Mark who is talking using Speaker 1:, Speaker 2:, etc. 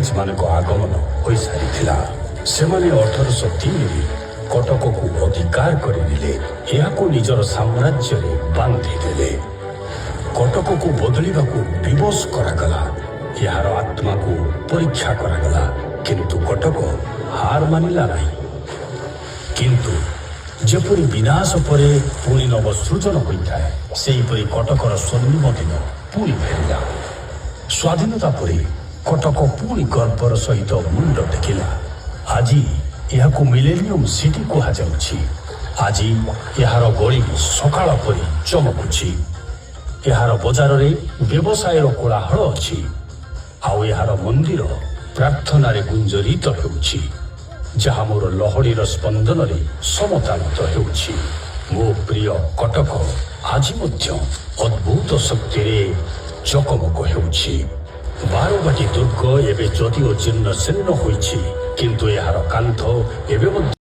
Speaker 1: ଇଂରେଜମାନଙ୍କ ଆଗମନ ହୋଇସାରିଥିଲା। ସେମାନେ 1803ରେ କଟକକୁ ଅଧିକାର କରିନେଲେ, ଏହାକୁ ନିଜର ସାମ୍ରାଜ୍ୟରେ ବାନ୍ଧିଦେଲେ। କଟକକୁ ବଦଳିବାକୁ ବିବଶ କରାଗଲା, ଏହାର ଆତ୍ମାକୁ ପରୀକ୍ଷା କରାଗଲା, କିନ୍ତୁ କଟକ ହାର ମାନିଲା ନାହିଁ। କିନ୍ତୁ ଯେପରି ବିନାଶ ପରେ ପୁଣି ନବସୃଜନ ହୋଇଥାଏ, ସେହିପରି କଟକର ସ୍ୱର୍ଣ୍ଣିମ ଦିନ ପୁଣି ଫେରିଲା। ସ୍ୱାଧୀନତା ପରେ କଟକ ପୁଣି ଗର୍ବର ସହିତ ମୁଣ୍ଡ ଟେକିଲା। ଆଜି ଏହାକୁ ମିଲେନିୟମ ସିଟି କୁହାଯାଉଛି। ଆଜି ଏହାର ଗଳି ସକାଳ ପରି ଚମକୁଛି। ଏହାର ବଜାରରେ ବ୍ୟବସାୟର କୋଳାହଳ ଅଛି, ଆଉ ଏହାର ମନ୍ଦିର ପ୍ରାର୍ଥନାରେ ଗୁଞ୍ଜରିତ ହେଉଛି, ଯାହା ମୋର ଲହଡିର ସ୍ପନ୍ଦନରେ ସମତାଳିତ ହେଉଛି। ମୋ ପ୍ରିୟ କଟକ ଆଜି ମଧ୍ୟ ଅଦ୍ଭୁତ ଶକ୍ତିରେ ଚକମକ ହେଉଛି। ବାରବାଟୀ ଦୁର୍ଗ ଏବେ ଯଦିଓ ଜୀର୍ଣ୍ଣ ଶୀର୍ଣ୍ଣ ହୋଇଛି, କିନ୍ତୁ ଏହାର କାନ୍ଥ ଏବେ ମଧ୍ୟ